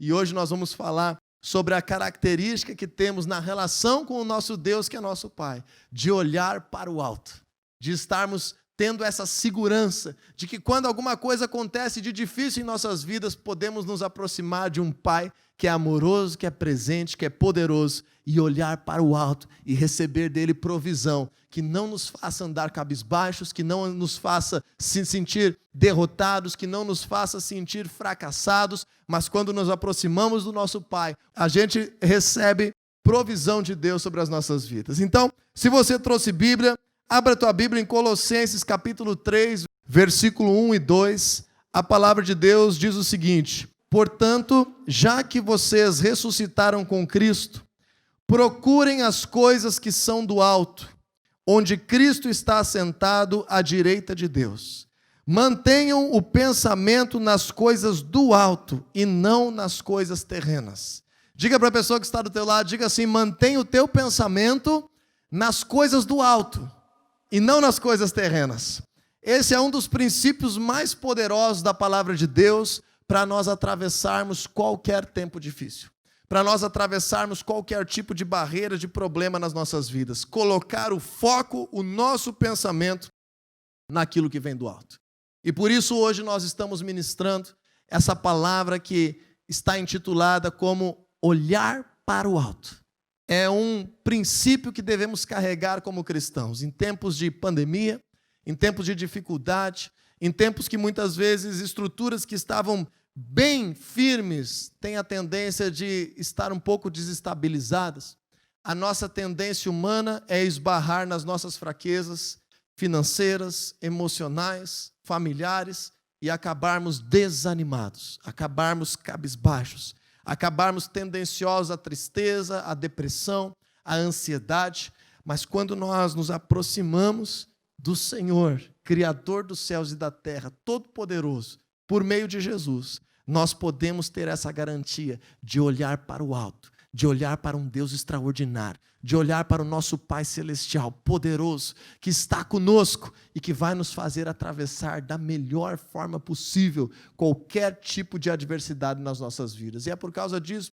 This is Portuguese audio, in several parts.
E hoje nós vamos falar sobre a característica que temos na relação com o nosso Deus, que é nosso Pai, de olhar para o alto, de estarmos tendo essa segurança de que quando alguma coisa acontece de difícil em nossas vidas, podemos nos aproximar de um Pai que é amoroso, que é presente, que é poderoso, e olhar para o alto e receber dele provisão, que não nos faça andar cabisbaixos, que não nos faça se sentir derrotados, que não nos faça sentir fracassados, mas quando nos aproximamos do nosso Pai, a gente recebe provisão de Deus sobre as nossas vidas. Então, se você trouxe Bíblia, abra a tua Bíblia em Colossenses capítulo 3, versículo 1 e 2. A palavra de Deus diz o seguinte: portanto, já que vocês ressuscitaram com Cristo, procurem as coisas que são do alto, onde Cristo está assentado à direita de Deus. Mantenham o pensamento nas coisas do alto e não nas coisas terrenas. Diga para a pessoa que está do teu lado, diga assim: mantenha o teu pensamento nas coisas do alto e não nas coisas terrenas. Esse é um dos princípios mais poderosos da palavra de Deus para nós atravessarmos qualquer tempo difícil, para nós atravessarmos qualquer tipo de barreira, de problema nas nossas vidas. Colocar o foco, o nosso pensamento naquilo que vem do alto. E por isso hoje nós estamos ministrando essa palavra que está intitulada como olhar para o alto. É um princípio que devemos carregar como cristãos, em tempos de pandemia, em tempos de dificuldade, em tempos que muitas vezes estruturas que estavam bem firmes têm a tendência de estar um pouco desestabilizadas. A nossa tendência humana é esbarrar nas nossas fraquezas financeiras, emocionais, familiares e acabarmos desanimados, acabarmos cabisbaixos, acabarmos tendenciosos à tristeza, à depressão, à ansiedade. Mas quando nós nos aproximamos do Senhor, Criador dos céus e da terra, Todo-Poderoso, por meio de Jesus, nós podemos ter essa garantia de olhar para o alto, de olhar para um Deus extraordinário, de olhar para o nosso Pai Celestial, poderoso, que está conosco e que vai nos fazer atravessar da melhor forma possível qualquer tipo de adversidade nas nossas vidas. E é por causa disso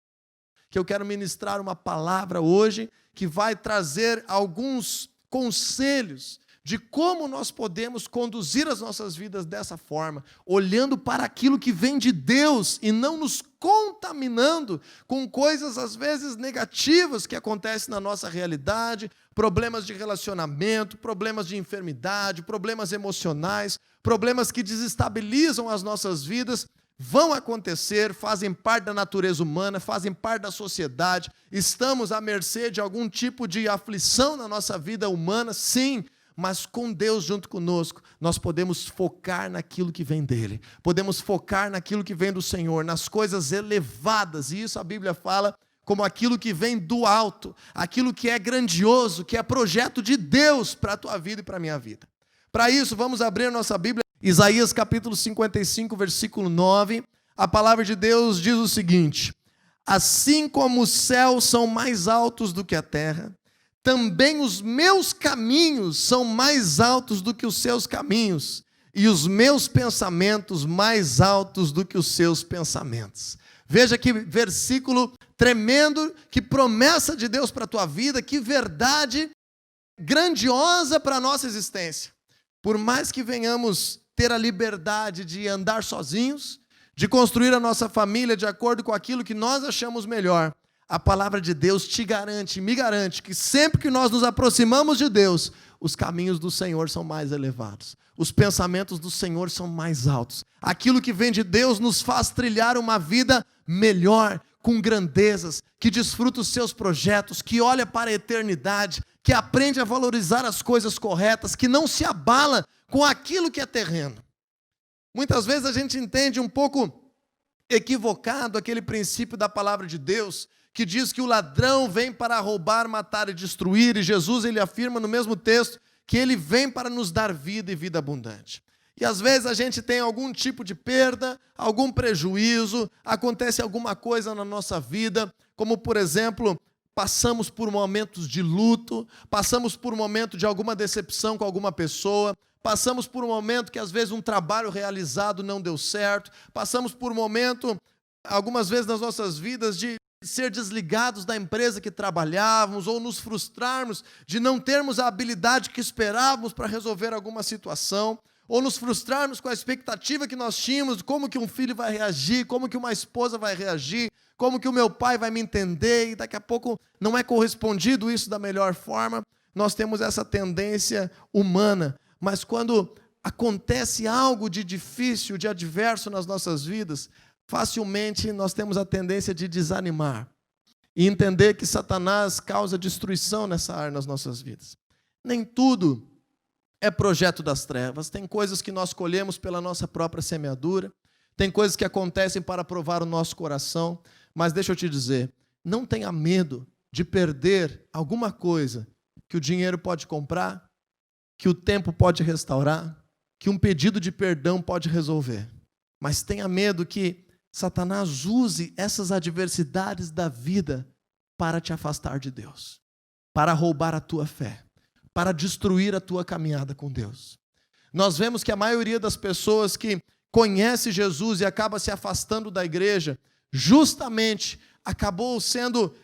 que eu quero ministrar uma palavra hoje que vai trazer alguns conselhos de como nós podemos conduzir as nossas vidas dessa forma, olhando para aquilo que vem de Deus e não nos contaminando com coisas às vezes negativas que acontecem na nossa realidade, problemas de relacionamento, problemas de enfermidade, problemas emocionais, problemas que desestabilizam as nossas vidas. Vão acontecer, fazem parte da natureza humana, fazem parte da sociedade, estamos à mercê de algum tipo de aflição na nossa vida humana, sim. Mas com Deus junto conosco, nós podemos focar naquilo que vem dEle. Podemos focar naquilo que vem do Senhor, nas coisas elevadas. E isso a Bíblia fala como aquilo que vem do alto, aquilo que é grandioso, que é projeto de Deus para a tua vida e para a minha vida. Para isso, vamos abrir a nossa Bíblia. Isaías capítulo 55, versículo 9. A palavra de Deus diz o seguinte: assim como os céus são mais altos do que a terra, também os meus caminhos são mais altos do que os seus caminhos, e os meus pensamentos mais altos do que os seus pensamentos. Veja que versículo tremendo, que promessa de Deus para a tua vida, que verdade grandiosa para a nossa existência. Por mais que venhamos ter a liberdade de andar sozinhos, de construir a nossa família de acordo com aquilo que nós achamos melhor, a palavra de Deus te garante, me garante, que sempre que nós nos aproximamos de Deus, os caminhos do Senhor são mais elevados, os pensamentos do Senhor são mais altos. Aquilo que vem de Deus nos faz trilhar uma vida melhor, com grandezas, que desfruta os seus projetos, que olha para a eternidade, que aprende a valorizar as coisas corretas, que não se abala com aquilo que é terreno. Muitas vezes a gente entende um pouco equivocado aquele princípio da palavra de Deus, que diz que o ladrão vem para roubar, matar e destruir, e Jesus ele afirma no mesmo texto que ele vem para nos dar vida e vida abundante. E às vezes a gente tem algum tipo de perda, algum prejuízo, acontece alguma coisa na nossa vida, como por exemplo, passamos por momentos de luto, passamos por um momento de alguma decepção com alguma pessoa, passamos por um momento que às vezes um trabalho realizado não deu certo, passamos por um momento algumas vezes nas nossas vidas, de ser desligados da empresa que trabalhávamos, ou nos frustrarmos de não termos a habilidade que esperávamos para resolver alguma situação, ou nos frustrarmos com a expectativa que nós tínhamos, como que um filho vai reagir, como que uma esposa vai reagir, como que o meu pai vai me entender, e daqui a pouco não é correspondido isso da melhor forma. Nós temos essa tendência humana, mas quando acontece algo de difícil, de adverso nas nossas vidas, facilmente nós temos a tendência de desanimar e entender que Satanás causa destruição nessa área nas nossas vidas. Nem tudo é projeto das trevas, tem coisas que nós colhemos pela nossa própria semeadura, tem coisas que acontecem para provar o nosso coração, mas deixa eu te dizer, não tenha medo de perder alguma coisa que o dinheiro pode comprar, que o tempo pode restaurar, que um pedido de perdão pode resolver. Mas tenha medo que Satanás use essas adversidades da vida para te afastar de Deus, para roubar a tua fé, para destruir a tua caminhada com Deus. Nós vemos que a maioria das pessoas que conhece Jesus e acaba se afastando da igreja, justamente acabou sendo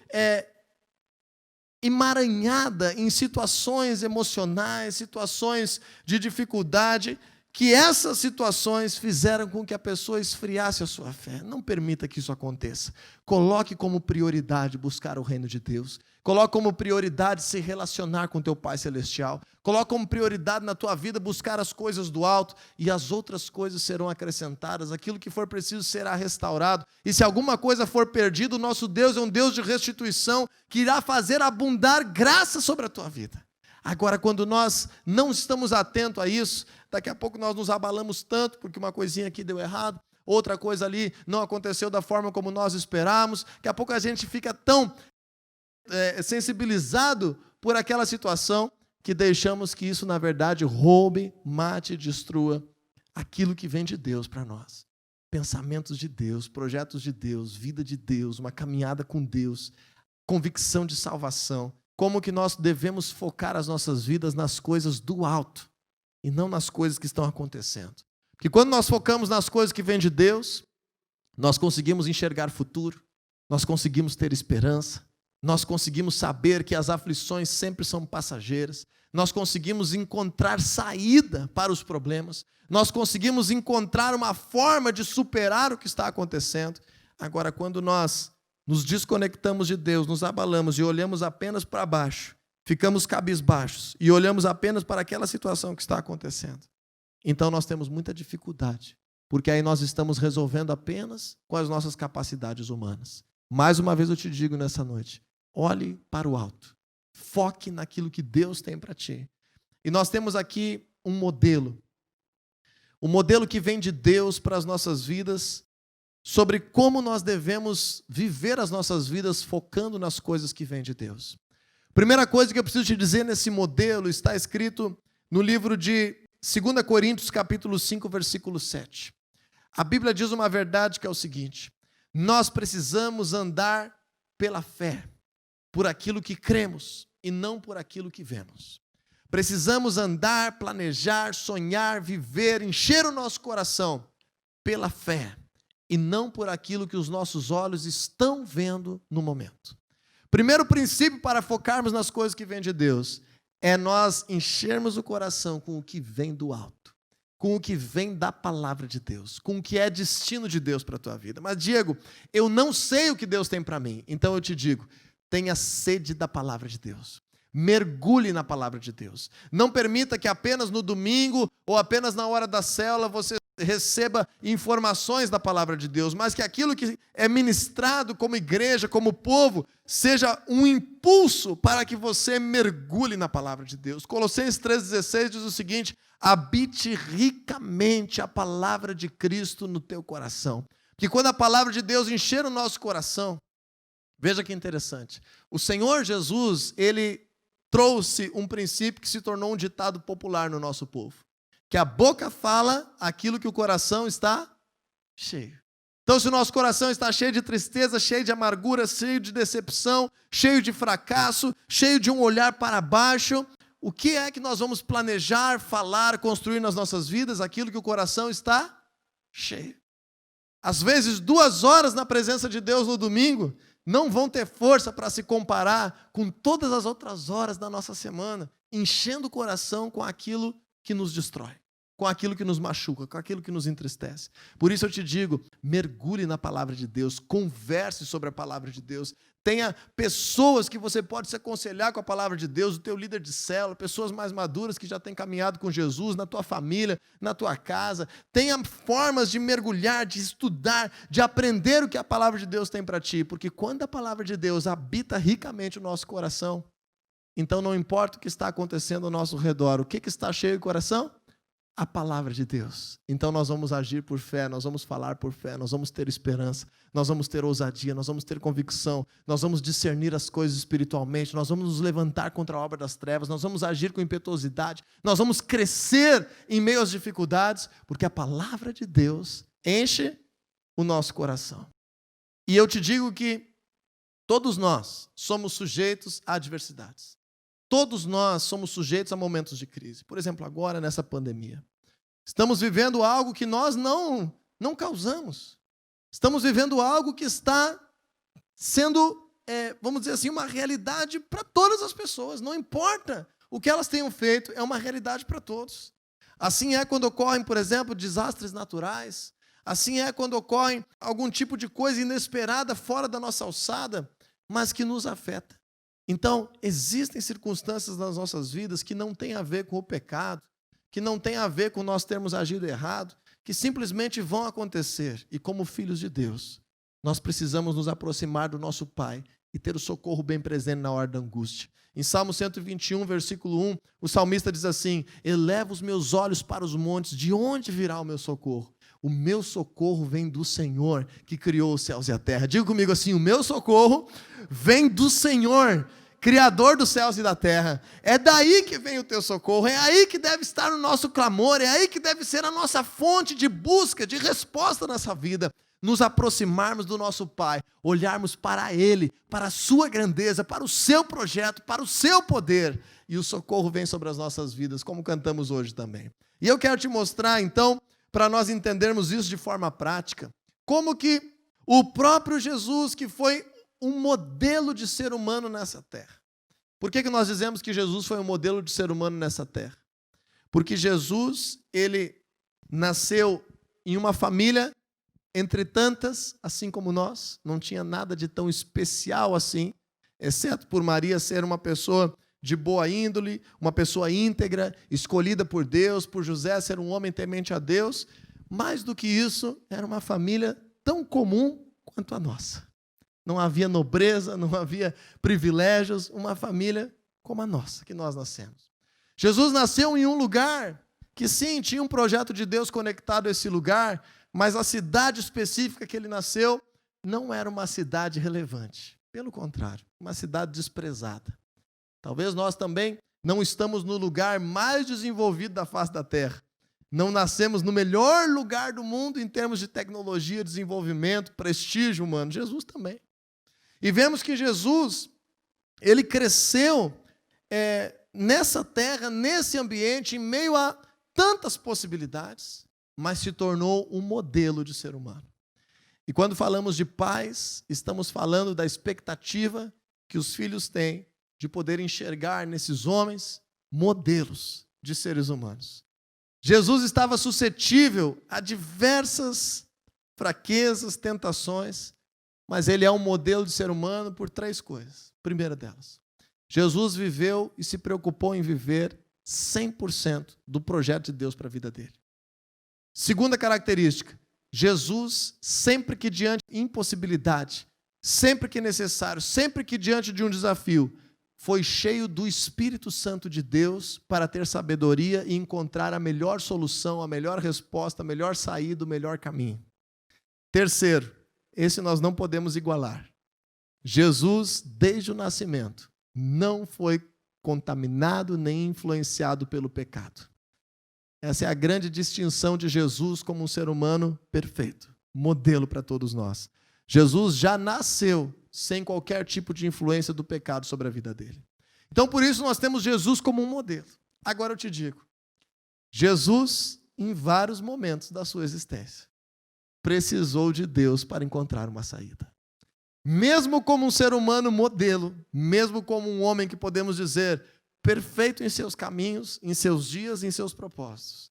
emaranhada em situações emocionais, situações de dificuldade, que essas situações fizeram com que a pessoa esfriasse a sua fé. Não permita que isso aconteça. Coloque como prioridade buscar o reino de Deus. Coloque como prioridade se relacionar com teu Pai Celestial. Coloque como prioridade na tua vida buscar as coisas do alto, e as outras coisas serão acrescentadas. Aquilo que for preciso será restaurado. E se alguma coisa for perdida, o nosso Deus é um Deus de restituição, que irá fazer abundar graça sobre a tua vida. Agora, quando nós não estamos atentos a isso, daqui a pouco nós nos abalamos tanto, porque uma coisinha aqui deu errado, outra coisa ali não aconteceu da forma como nós esperávamos. Daqui a pouco a gente fica tão sensibilizado por aquela situação, que deixamos que isso, na verdade, roube, mate e destrua aquilo que vem de Deus para nós. Pensamentos de Deus, projetos de Deus, vida de Deus, uma caminhada com Deus, convicção de salvação. Como que nós devemos focar as nossas vidas nas coisas do alto e não nas coisas que estão acontecendo. Porque quando nós focamos nas coisas que vêm de Deus, nós conseguimos enxergar futuro, nós conseguimos ter esperança, nós conseguimos saber que as aflições sempre são passageiras, nós conseguimos encontrar saída para os problemas, nós conseguimos encontrar uma forma de superar o que está acontecendo. Agora, quando nós nos desconectamos de Deus, nos abalamos e olhamos apenas para baixo, ficamos cabisbaixos e olhamos apenas para aquela situação que está acontecendo, então nós temos muita dificuldade, porque aí nós estamos resolvendo apenas com as nossas capacidades humanas. Mais uma vez eu te digo nessa noite, olhe para o alto, foque naquilo que Deus tem para ti. E nós temos aqui um modelo que vem de Deus para as nossas vidas, sobre como nós devemos viver as nossas vidas focando nas coisas que vêm de Deus. Primeira coisa que eu preciso te dizer nesse modelo está escrito no livro de 2 Coríntios, capítulo 5, versículo 7. A Bíblia diz uma verdade que é o seguinte: nós precisamos andar pela fé, por aquilo que cremos e não por aquilo que vemos. Precisamos andar, planejar, sonhar, viver, encher o nosso coração pela fé e não por aquilo que os nossos olhos estão vendo no momento. Primeiro princípio para focarmos nas coisas que vêm de Deus é nós enchermos o coração com o que vem do alto, com o que vem da palavra de Deus, com o que é destino de Deus para a tua vida. Mas, Diego, eu não sei o que Deus tem para mim. Então eu te digo, tenha sede da palavra de Deus. Mergulhe na palavra de Deus. Não permita que apenas no domingo ou apenas na hora da célula você receba informações da palavra de Deus, mas que aquilo que é ministrado como igreja, como povo, seja um impulso para que você mergulhe na palavra de Deus. Colossenses 3,16 diz o seguinte: habite ricamente a palavra de Cristo no teu coração. Que quando a palavra de Deus encher o nosso coração, veja que interessante, o Senhor Jesus, ele trouxe um princípio que se tornou um ditado popular no nosso povo, que a boca fala aquilo que o coração está cheio. Então, se o nosso coração está cheio de tristeza, cheio de amargura, cheio de decepção, cheio de fracasso, cheio de um olhar para baixo, o que é que nós vamos planejar, falar, construir nas nossas vidas? Aquilo que o coração está cheio. Às vezes, 2 horas na presença de Deus no domingo não vão ter força para se comparar com todas as outras horas da nossa semana, enchendo o coração com aquilo que nos destrói, com aquilo que nos machuca, com aquilo que nos entristece. Por isso eu te digo, mergulhe na palavra de Deus, converse sobre a palavra de Deus, tenha pessoas que você pode se aconselhar com a palavra de Deus, o teu líder de célula, pessoas mais maduras que já têm caminhado com Jesus, na tua família, na tua casa. Tenha formas de mergulhar, de estudar, de aprender o que a palavra de Deus tem para ti, porque quando a palavra de Deus habita ricamente o nosso coração, então não importa o que está acontecendo ao nosso redor, o que está cheio o coração? A palavra de Deus. Então nós vamos agir por fé, nós vamos falar por fé, nós vamos ter esperança, nós vamos ter ousadia, nós vamos ter convicção, nós vamos discernir as coisas espiritualmente, nós vamos nos levantar contra a obra das trevas, nós vamos agir com impetuosidade, nós vamos crescer em meio às dificuldades, porque a palavra de Deus enche o nosso coração. E eu te digo que todos nós somos sujeitos a adversidades. Todos nós somos sujeitos a momentos de crise. Por exemplo, agora nessa pandemia. Estamos vivendo algo que nós não causamos. Estamos vivendo algo que está sendo, vamos dizer assim, uma realidade para todas as pessoas. Não importa o que elas tenham feito, é uma realidade para todos. Assim é quando ocorrem, por exemplo, desastres naturais. Assim é quando ocorre algum tipo de coisa inesperada fora da nossa alçada, mas que nos afeta. Então, existem circunstâncias nas nossas vidas que não têm a ver com o pecado, que não têm a ver com nós termos agido errado, que simplesmente vão acontecer. E como filhos de Deus, nós precisamos nos aproximar do nosso Pai e ter o socorro bem presente na hora da angústia. Em Salmo 121, versículo 1, o salmista diz assim: eleva os meus olhos para os montes, de onde virá o meu socorro? O meu socorro vem do Senhor, que criou os céus e a terra. Diga comigo assim: o meu socorro vem do Senhor, Criador dos céus e da terra. É daí que vem o teu socorro, é aí que deve estar o nosso clamor, é aí que deve ser a nossa fonte de busca, de resposta nessa vida. Nos aproximarmos do nosso Pai, olharmos para Ele, para a sua grandeza, para o seu projeto, para o seu poder, e o socorro vem sobre as nossas vidas, como cantamos hoje também. E eu quero te mostrar, então, para nós entendermos isso de forma prática, como que o próprio Jesus, que foi um modelo de ser humano nessa terra. Por que nós dizemos que Jesus foi um modelo de ser humano nessa terra? Porque Jesus, ele nasceu em uma família entre tantas, assim como nós, não tinha nada de tão especial assim, exceto por Maria ser uma pessoa de boa índole, uma pessoa íntegra, escolhida por Deus, por José ser um homem temente a Deus. Mais do que isso, era uma família tão comum quanto a nossa. Não havia nobreza, não havia privilégios, uma família como a nossa, que nós nascemos. Jesus nasceu em um lugar que sim, tinha um projeto de Deus conectado a esse lugar, mas a cidade específica que ele nasceu não era uma cidade relevante. Pelo contrário, uma cidade desprezada. Talvez nós também não estamos no lugar mais desenvolvido da face da terra. Não nascemos no melhor lugar do mundo em termos de tecnologia, desenvolvimento, prestígio humano. Jesus também. E vemos que Jesus, ele cresceu nessa terra, nesse ambiente, em meio a tantas possibilidades, mas se tornou um modelo de ser humano. E quando falamos de pais, estamos falando da expectativa que os filhos têm de poder enxergar nesses homens modelos de seres humanos. Jesus estava suscetível a diversas fraquezas, tentações, mas ele é um modelo de ser humano por 3 coisas. Primeira delas, Jesus viveu e se preocupou em viver 100% do projeto de Deus para a vida dele. Segunda característica, Jesus, sempre que diante de impossibilidade, sempre que necessário, sempre que diante de um desafio, foi cheio do Espírito Santo de Deus para ter sabedoria e encontrar a melhor solução, a melhor resposta, a melhor saída, o melhor caminho. Terceiro, esse nós não podemos igualar. Jesus, desde o nascimento, não foi contaminado nem influenciado pelo pecado. Essa é a grande distinção de Jesus como um ser humano perfeito, modelo para todos nós. Jesus já nasceu sem qualquer tipo de influência do pecado sobre a vida dele. Então, por isso, nós temos Jesus como um modelo. Agora eu te digo, Jesus, em vários momentos da sua existência, precisou de Deus para encontrar uma saída. Mesmo como um ser humano modelo, mesmo como um homem que podemos dizer perfeito em seus caminhos, em seus dias, em seus propósitos,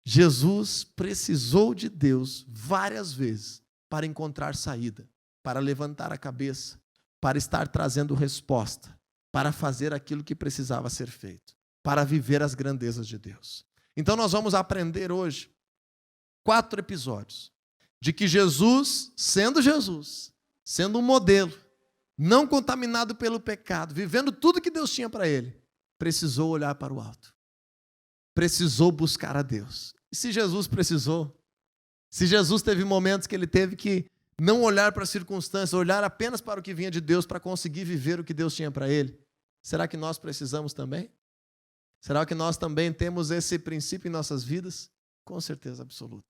Jesus precisou de Deus várias vezes para encontrar saída, para levantar a cabeça, para estar trazendo resposta, para fazer aquilo que precisava ser feito, para viver as grandezas de Deus. Então nós vamos aprender hoje 4 episódios de que Jesus, sendo um modelo, não contaminado pelo pecado, vivendo tudo que Deus tinha para ele, precisou olhar para o alto. Precisou buscar a Deus. E se Jesus precisou, se Jesus teve momentos que ele teve que não olhar para as circunstâncias, olhar apenas para o que vinha de Deus para conseguir viver o que Deus tinha para ele, será que nós precisamos também? Será que nós também temos esse princípio em nossas vidas? Com certeza absoluta.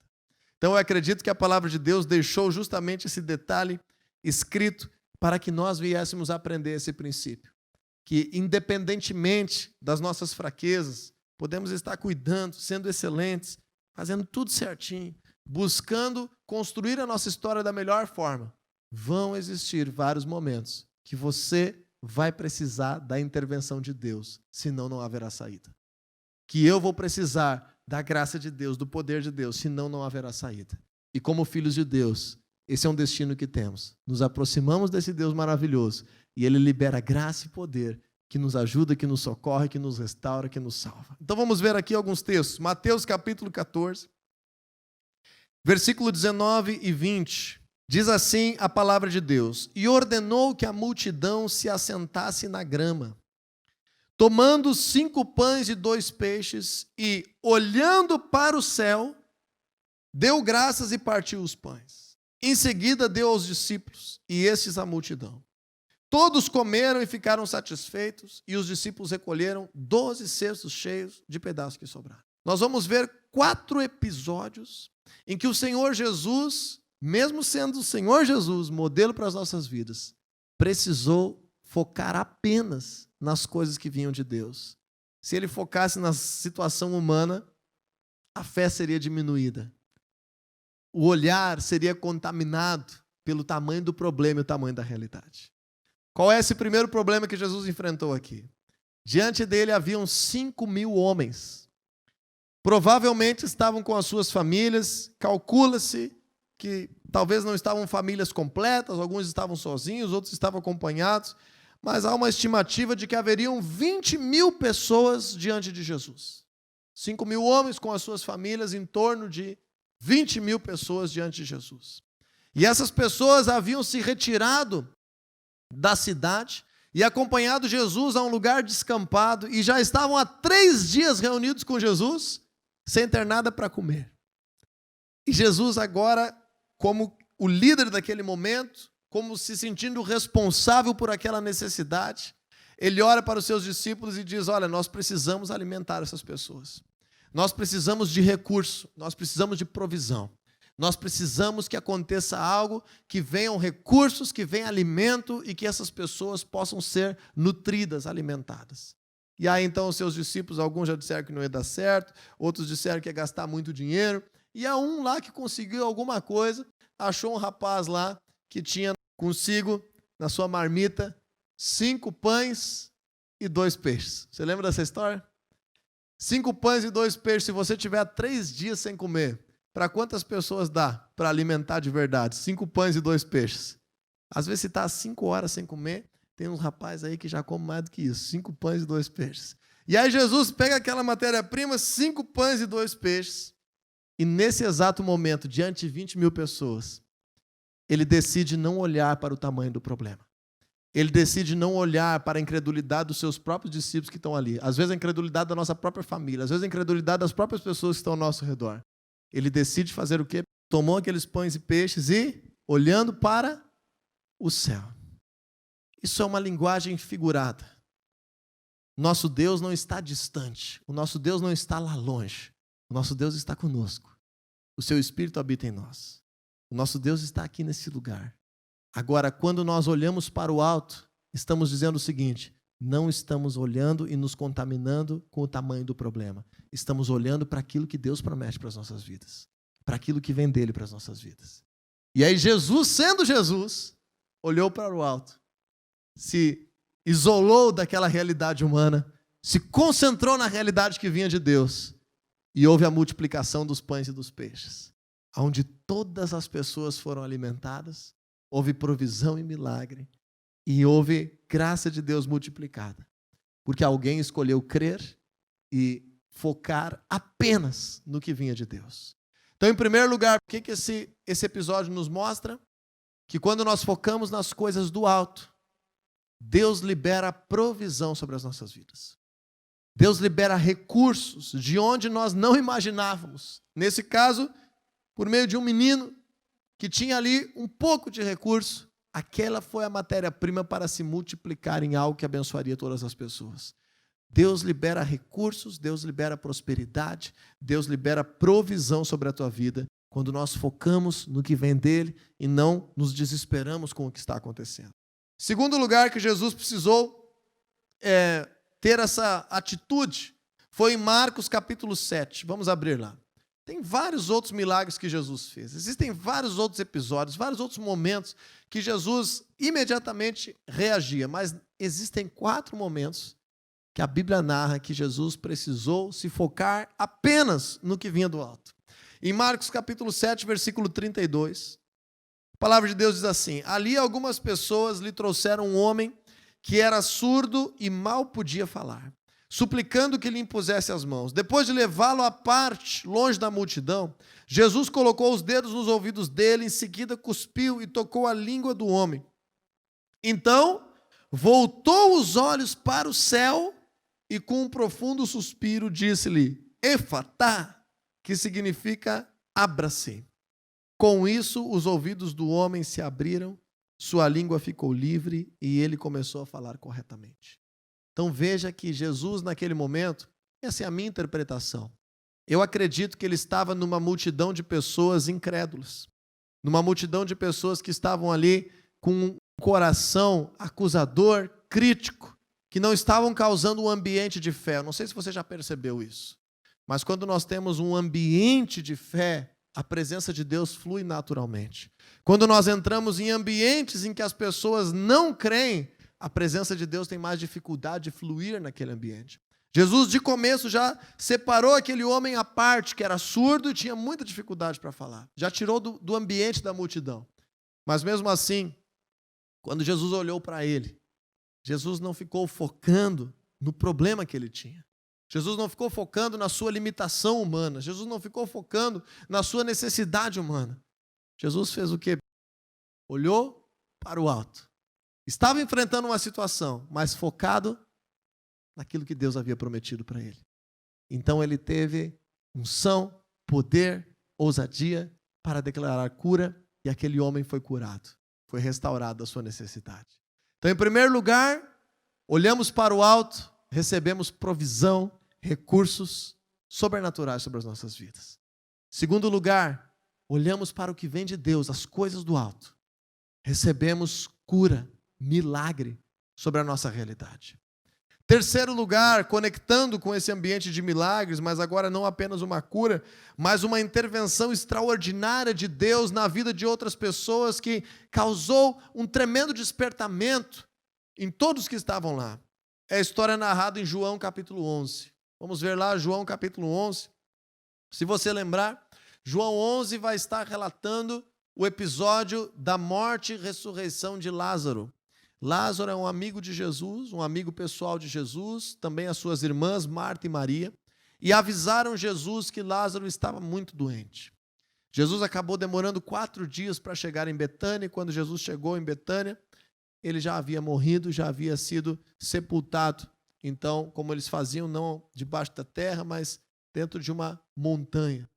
Então eu acredito que a palavra de Deus deixou justamente esse detalhe escrito para que nós viéssemos aprender esse princípio. Que independentemente das nossas fraquezas, podemos estar cuidando, sendo excelentes, fazendo tudo certinho, buscando construir a nossa história da melhor forma. Vão existir vários momentos que você vai precisar da intervenção de Deus, senão não haverá saída. Que eu vou precisar da graça de Deus, do poder de Deus, senão não haverá saída. E como filhos de Deus, esse é um destino que temos. Nos aproximamos desse Deus maravilhoso e Ele libera graça e poder que nos ajuda, que nos socorre, que nos restaura, que nos salva. Então vamos ver aqui alguns textos. Mateus capítulo 14, versículo 19 e 20. Diz assim a palavra de Deus: E ordenou que a multidão se assentasse na grama, tomando 5 pães e 2 peixes, e, olhando para o céu, deu graças e partiu os pães. Em seguida deu aos discípulos, e estes à multidão. Todos comeram e ficaram satisfeitos, e os discípulos recolheram 12 cestos cheios de pedaços que sobraram. Nós vamos ver 4 episódios em que o Senhor Jesus, mesmo sendo o Senhor Jesus, modelo para as nossas vidas, precisou focar apenas nas coisas que vinham de Deus. Se ele focasse na situação humana, a fé seria diminuída. O olhar seria contaminado pelo tamanho do problema e o tamanho da realidade. Qual é esse primeiro problema que Jesus enfrentou aqui? Diante dele haviam 5.000 homens. Provavelmente estavam com as suas famílias. Calcula-se que talvez não estavam famílias completas, alguns estavam sozinhos, outros estavam acompanhados, mas há uma estimativa de que haveriam 20.000 pessoas diante de Jesus. 5.000 homens com as suas famílias, em torno de 20.000 pessoas diante de Jesus. E essas pessoas haviam se retirado da cidade e acompanhado Jesus a um lugar descampado e já estavam há 3 dias reunidos com Jesus, sem ter nada para comer. E Jesus agora, como o líder daquele momento, como se sentindo responsável por aquela necessidade, ele olha para os seus discípulos e diz: olha, nós precisamos alimentar essas pessoas. Nós precisamos de recurso, nós precisamos de provisão. Nós precisamos que aconteça algo, que venham recursos, que venha alimento e que essas pessoas possam ser nutridas, alimentadas. E aí então os seus discípulos, alguns já disseram que não ia dar certo, outros disseram que ia gastar muito dinheiro. E há um lá que conseguiu alguma coisa, achou um rapaz lá que tinha consigo, na sua marmita, 5 pães e 2 peixes. Você lembra dessa história? 5 pães e 2 peixes, se você tiver 3 dias sem comer, para quantas pessoas dá para alimentar de verdade? 5 pães e 2 peixes. Às vezes, se está 5 horas sem comer, tem uns rapazes aí que já comem mais do que isso. 5 pães e 2 peixes. E aí Jesus pega aquela matéria-prima, 5 pães e 2 peixes, e nesse exato momento, diante de 20.000 pessoas, ele decide não olhar para o tamanho do problema. Ele decide não olhar para a incredulidade dos seus próprios discípulos que estão ali. Às vezes a incredulidade da nossa própria família, às vezes a incredulidade das próprias pessoas que estão ao nosso redor. Ele decide fazer o quê? Tomou aqueles pães e peixes e, olhando para o céu. Isso é uma linguagem figurada. Nosso Deus não está distante. O nosso Deus não está lá longe. O nosso Deus está conosco. O seu Espírito habita em nós. O nosso Deus está aqui nesse lugar. Agora, quando nós olhamos para o alto, estamos dizendo o seguinte: não estamos olhando e nos contaminando com o tamanho do problema. Estamos olhando para aquilo que Deus promete para as nossas vidas. Para aquilo que vem dele para as nossas vidas. E aí Jesus, sendo Jesus, olhou para o alto, se isolou daquela realidade humana, se concentrou na realidade que vinha de Deus, e houve a multiplicação dos pães e dos peixes, onde todas as pessoas foram alimentadas, houve provisão e milagre, e houve graça de Deus multiplicada, porque alguém escolheu crer e focar apenas no que vinha de Deus. Então, em primeiro lugar, o que esse episódio nos mostra? Que quando nós focamos nas coisas do alto, Deus libera provisão sobre as nossas vidas. Deus libera recursos de onde nós não imaginávamos. Nesse caso, por meio de um menino que tinha ali um pouco de recurso, aquela foi a matéria-prima para se multiplicar em algo que abençoaria todas as pessoas. Deus libera recursos, Deus libera prosperidade, Deus libera provisão sobre a tua vida, quando nós focamos no que vem dele e não nos desesperamos com o que está acontecendo. Segundo lugar que Jesus precisou ter essa atitude foi em Marcos capítulo 7. Vamos abrir lá. Tem vários outros milagres que Jesus fez. Existem vários outros episódios, vários outros momentos que Jesus imediatamente reagia. Mas existem 4 momentos que a Bíblia narra que Jesus precisou se focar apenas no que vinha do alto. Em Marcos capítulo 7, versículo 32, a palavra de Deus diz assim: ali algumas pessoas lhe trouxeram um homem que era surdo e mal podia falar, suplicando que lhe impusesse as mãos. Depois de levá-lo à parte, longe da multidão, Jesus colocou os dedos nos ouvidos dele, em seguida cuspiu e tocou a língua do homem. Então, voltou os olhos para o céu e com um profundo suspiro disse-lhe: Efatá, que significa abra-se. Com isso, os ouvidos do homem se abriram, sua língua ficou livre e ele começou a falar corretamente. Então veja que Jesus naquele momento, essa é a minha interpretação, eu acredito que ele estava numa multidão de pessoas incrédulas, numa multidão de pessoas que estavam ali com um coração acusador, crítico, que não estavam causando um ambiente de fé. Eu não sei se você já percebeu isso, mas quando nós temos um ambiente de fé, a presença de Deus flui naturalmente. Quando nós entramos em ambientes em que as pessoas não creem, a presença de Deus tem mais dificuldade de fluir naquele ambiente. Jesus, de começo, já separou aquele homem à parte, que era surdo e tinha muita dificuldade para falar. Já tirou do ambiente da multidão. Mas mesmo assim, quando Jesus olhou para ele, Jesus não ficou focando no problema que ele tinha. Jesus não ficou focando na sua limitação humana. Jesus não ficou focando na sua necessidade humana. Jesus fez o quê? Olhou para o alto. Estava enfrentando uma situação, mas focado naquilo que Deus havia prometido para ele. Então ele teve unção, poder, ousadia para declarar cura, e aquele homem foi curado. Foi restaurado da sua necessidade. Então, em primeiro lugar, olhamos para o alto, recebemos provisão, recursos sobrenaturais sobre as nossas vidas. Segundo lugar, olhamos para o que vem de Deus, as coisas do alto. Recebemos cura, milagre sobre a nossa realidade. Terceiro lugar, conectando com esse ambiente de milagres, mas agora não apenas uma cura, mas uma intervenção extraordinária de Deus na vida de outras pessoas que causou um tremendo despertamento em todos que estavam lá. É a história narrada em João capítulo 11. Vamos ver lá, João capítulo 11. Se você lembrar, João 11 vai estar relatando o episódio da morte e ressurreição de Lázaro. Lázaro é um amigo de Jesus, um amigo pessoal de Jesus, também as suas irmãs, Marta e Maria, e avisaram Jesus que Lázaro estava muito doente. Jesus acabou demorando 4 dias para chegar em Betânia, e quando Jesus chegou em Betânia, ele já havia morrido, já havia sido sepultado. Então, como eles faziam, não debaixo da terra, mas dentro de uma montanha.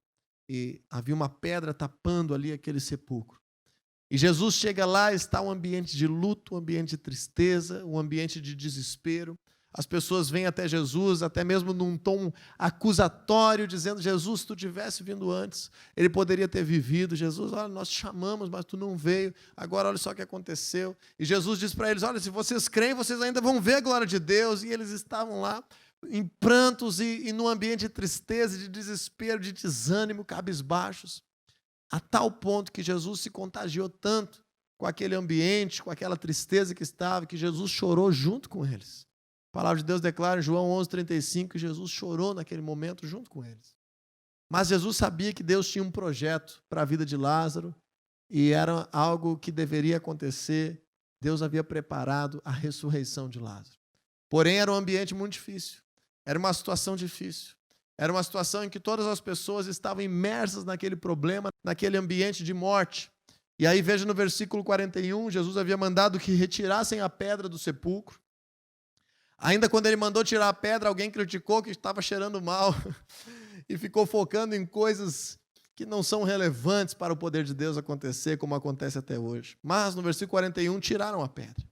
E havia uma pedra tapando ali aquele sepulcro. E Jesus chega lá, está um ambiente de luto, um ambiente de tristeza, um ambiente de desespero. As pessoas vêm até Jesus, até mesmo num tom acusatório, dizendo: Jesus, se tu tivesse vindo antes, ele poderia ter vivido. Jesus, olha, nós te chamamos, mas tu não veio. Agora olha só o que aconteceu. E Jesus diz para eles: olha, se vocês creem, vocês ainda vão ver a glória de Deus. E eles estavam lá em prantos e num ambiente de tristeza, de desespero, de desânimo, cabisbaixos. a tal ponto que Jesus se contagiou tanto com aquele ambiente, com aquela tristeza que estava, que Jesus chorou junto com eles. A palavra de Deus declara em João 11:35 que Jesus chorou naquele momento junto com eles. Mas Jesus sabia que Deus tinha um projeto para a vida de Lázaro e era algo que deveria acontecer. Deus havia preparado a ressurreição de Lázaro. Porém, era um ambiente muito difícil. Era uma situação difícil. Era uma situação em que todas as pessoas estavam imersas naquele problema, naquele ambiente de morte. E aí veja no versículo 41, Jesus havia mandado que retirassem a pedra do sepulcro. Ainda quando ele mandou tirar a pedra, alguém criticou que estava cheirando mal e ficou focando em coisas que não são relevantes para o poder de Deus acontecer, como acontece até hoje. Mas no versículo 41, tiraram a pedra.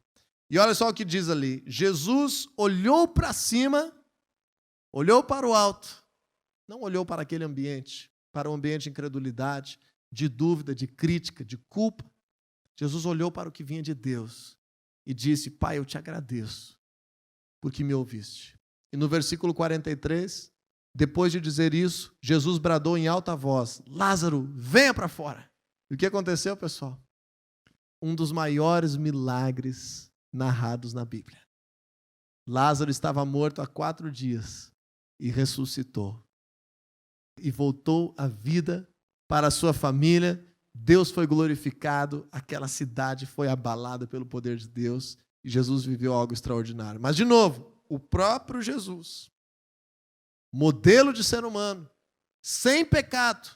E olha só o que diz ali. Jesus olhou para cima, olhou para o alto, não olhou para aquele ambiente, para um ambiente de incredulidade, de dúvida, de crítica, de culpa. Jesus olhou para o que vinha de Deus e disse: Pai, eu te agradeço, porque me ouviste. E no versículo 43, depois de dizer isso, Jesus bradou em alta voz: Lázaro, venha para fora. E o que aconteceu, pessoal? Um dos maiores milagres narrados na Bíblia. Lázaro estava morto há 4 dias e ressuscitou. E voltou à vida para a sua família. Deus foi glorificado, aquela cidade foi abalada pelo poder de Deus e Jesus viveu algo extraordinário. Mas, de novo, o próprio Jesus, modelo de ser humano, sem pecado,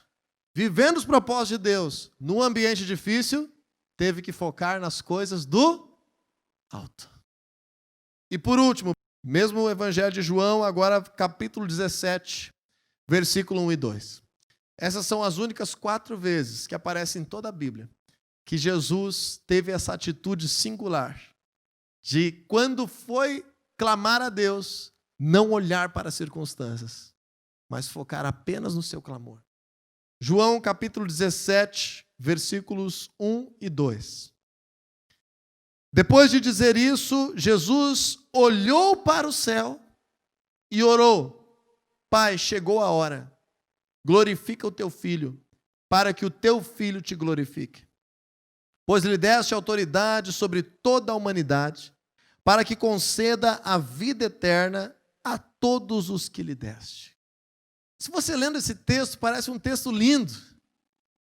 vivendo os propósitos de Deus, num ambiente difícil, teve que focar nas coisas do alto. E por último, mesmo o Evangelho de João, agora capítulo 17, versículo 1 e 2. Essas são as únicas 4 vezes que aparecem em toda a Bíblia que Jesus teve essa atitude singular de, quando foi clamar a Deus, não olhar para as circunstâncias, mas focar apenas no seu clamor. João capítulo 17, versículos 1 e 2. Depois de dizer isso, Jesus olhou para o céu e orou: Pai, chegou a hora. Glorifica o teu filho, para que o teu filho te glorifique. Pois lhe deste autoridade sobre toda a humanidade, para que conceda a vida eterna a todos os que lhe deste. Se você lendo esse texto, parece um texto lindo.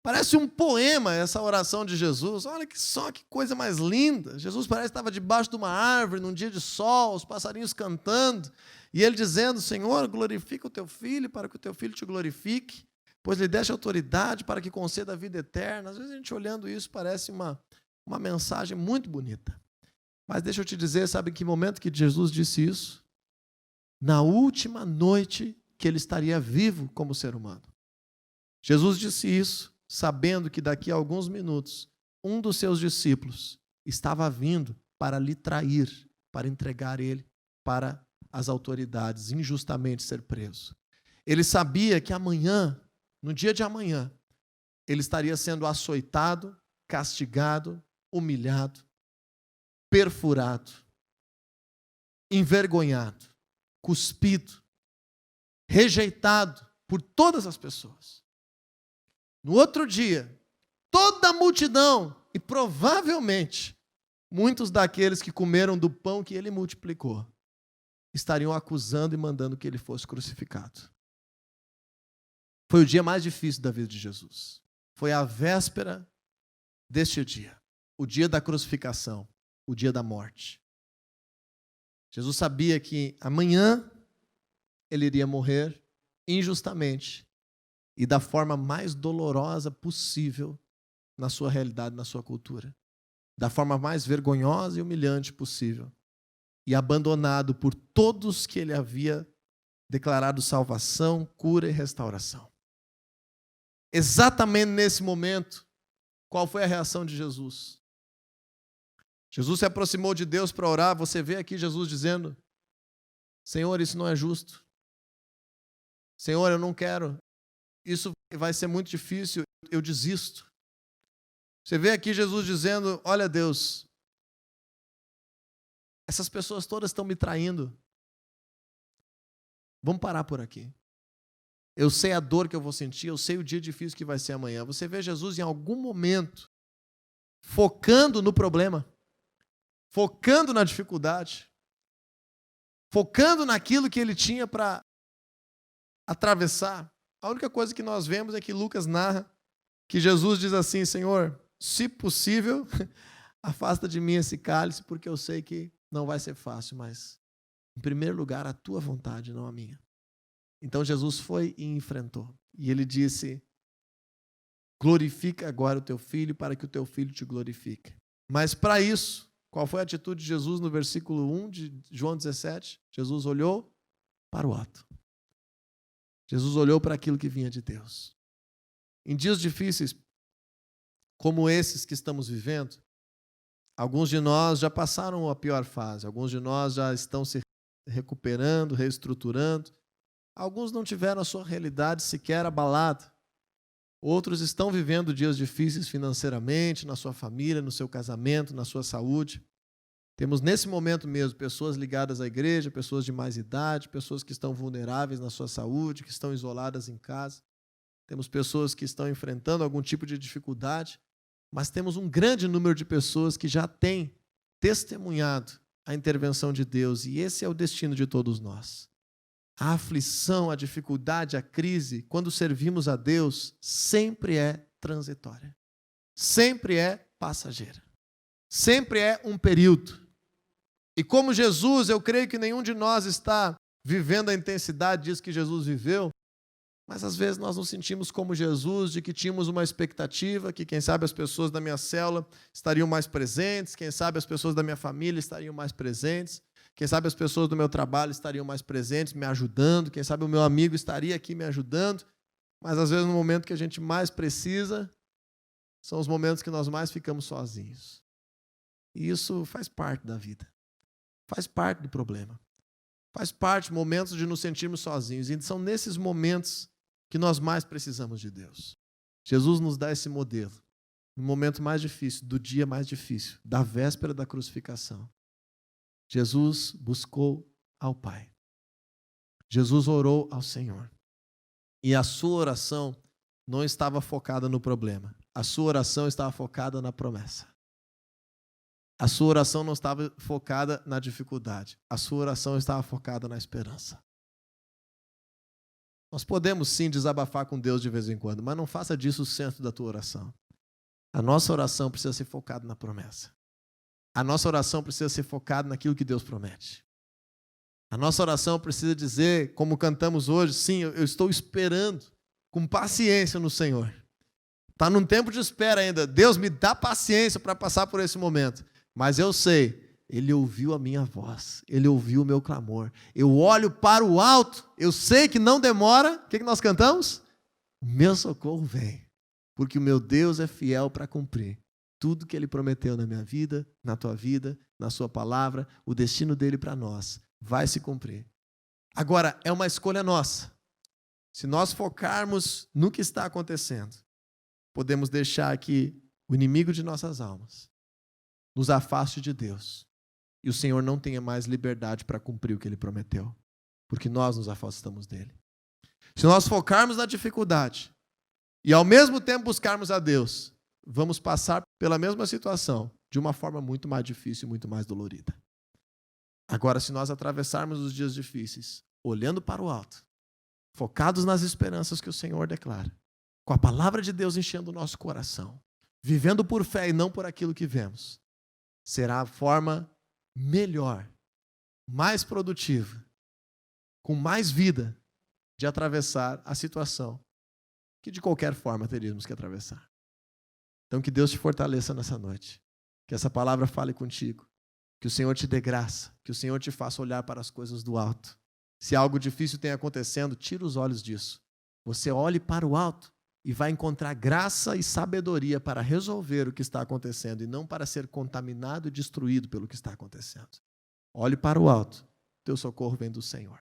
Parece um poema essa oração de Jesus. Olha só que coisa mais linda. Jesus parece que estava debaixo de uma árvore, num dia de sol, os passarinhos cantando, e ele dizendo: Senhor, glorifica o teu filho, para que o teu filho te glorifique, pois lhe deste autoridade para que conceda a vida eterna. Às vezes a gente olhando isso parece uma mensagem muito bonita. Mas deixa eu te dizer, sabe em que momento que Jesus disse isso? Na última noite que ele estaria vivo como ser humano. Jesus disse isso sabendo que daqui a alguns minutos um dos seus discípulos estava vindo para lhe trair, para entregar ele para as autoridades, injustamente ser preso. Ele sabia que amanhã, no dia de amanhã, ele estaria sendo açoitado, castigado, humilhado, perfurado, envergonhado, cuspido, rejeitado por todas as pessoas. No outro dia, toda a multidão, e provavelmente muitos daqueles que comeram do pão que ele multiplicou, estariam acusando e mandando que ele fosse crucificado. Foi o dia mais difícil da vida de Jesus. Foi a véspera deste dia, o dia da crucificação, o dia da morte. Jesus sabia que amanhã ele iria morrer injustamente e da forma mais dolorosa possível na sua realidade, na sua cultura. Da forma mais vergonhosa e humilhante possível. E abandonado por todos que ele havia declarado salvação, cura e restauração. Exatamente nesse momento, qual foi a reação de Jesus? Jesus se aproximou de Deus para orar. Você vê aqui Jesus dizendo: Senhor, isso não é justo. Senhor, eu não quero. Isso vai ser muito difícil, eu desisto. Você vê aqui Jesus dizendo: olha, Deus, essas pessoas todas estão me traindo. Vamos parar por aqui. Eu sei a dor que eu vou sentir, eu sei o dia difícil que vai ser amanhã. Você vê Jesus em algum momento focando no problema, focando na dificuldade, focando naquilo que ele tinha para atravessar. A única coisa que nós vemos é que Lucas narra que Jesus diz assim: Senhor, se possível, afasta de mim esse cálice, porque eu sei que não vai ser fácil, mas, em primeiro lugar, a tua vontade, não a minha. Então Jesus foi e enfrentou. E ele disse: glorifica agora o teu filho, para que o teu filho te glorifique. Mas para isso, qual foi a atitude de Jesus no versículo 1 de João 17? Jesus olhou para o alto. Jesus olhou para aquilo que vinha de Deus. Em dias difíceis, como esses que estamos vivendo, alguns de nós já passaram a pior fase, alguns de nós já estão se recuperando, reestruturando, alguns não tiveram a sua realidade sequer abalada, outros estão vivendo dias difíceis financeiramente, na sua família, no seu casamento, na sua saúde. Temos nesse momento mesmo pessoas ligadas à igreja, pessoas de mais idade, pessoas que estão vulneráveis na sua saúde, que estão isoladas em casa. Temos pessoas que estão enfrentando algum tipo de dificuldade, mas temos um grande número de pessoas que já têm testemunhado a intervenção de Deus, e esse é o destino de todos nós. A aflição, a dificuldade, a crise, quando servimos a Deus, sempre é transitória, sempre é passageira, sempre é um período. E como Jesus, eu creio que nenhum de nós está vivendo a intensidade disso que Jesus viveu, mas às vezes nós nos sentimos como Jesus, de que tínhamos uma expectativa, que quem sabe as pessoas da minha célula estariam mais presentes, quem sabe as pessoas da minha família estariam mais presentes, quem sabe as pessoas do meu trabalho estariam mais presentes, me ajudando, quem sabe o meu amigo estaria aqui me ajudando, mas às vezes no momento que a gente mais precisa, são os momentos que nós mais ficamos sozinhos. E isso faz parte da vida, faz parte do problema, faz parte de momentos de nos sentirmos sozinhos, e são nesses momentos que nós mais precisamos de Deus. Jesus nos dá esse modelo, no momento mais difícil, do dia mais difícil, da véspera da crucificação. Jesus buscou ao Pai. Jesus orou ao Senhor. E a sua oração não estava focada no problema. A sua oração estava focada na promessa. A sua oração não estava focada na dificuldade. A sua oração estava focada na esperança. Nós podemos sim desabafar com Deus de vez em quando, mas não faça disso o centro da tua oração. A nossa oração precisa ser focada na promessa. A nossa oração precisa ser focada naquilo que Deus promete. A nossa oração precisa dizer, como cantamos hoje, sim, eu estou esperando com paciência no Senhor. Está num tempo de espera ainda. Deus me dá paciência para passar por esse momento. Mas eu sei, Ele ouviu a minha voz, Ele ouviu o meu clamor. Eu olho para o alto, eu sei que não demora. O que nós cantamos? O meu socorro vem, porque o meu Deus é fiel para cumprir tudo que Ele prometeu na minha vida, na tua vida, na sua palavra. O destino dEle para nós vai se cumprir. Agora, é uma escolha nossa. Se nós focarmos no que está acontecendo, podemos deixar que o inimigo de nossas almas nos afaste de Deus e o Senhor não tenha mais liberdade para cumprir o que Ele prometeu, porque nós nos afastamos dEle. Se nós focarmos na dificuldade e ao mesmo tempo buscarmos a Deus, vamos passar pela mesma situação de uma forma muito mais difícil e muito mais dolorida. Agora, se nós atravessarmos os dias difíceis, olhando para o alto, focados nas esperanças que o Senhor declara, com a palavra de Deus enchendo o nosso coração, vivendo por fé e não por aquilo que vemos, será a forma melhor, mais produtiva, com mais vida de atravessar a situação que de qualquer forma teríamos que atravessar. Então que Deus te fortaleça nessa noite, que essa palavra fale contigo, que o Senhor te dê graça, que o Senhor te faça olhar para as coisas do alto. Se algo difícil tem acontecendo, tira os olhos disso. Você olhe para o alto e vai encontrar graça e sabedoria para resolver o que está acontecendo e não para ser contaminado e destruído pelo que está acontecendo. Olhe para o alto, teu socorro vem do Senhor.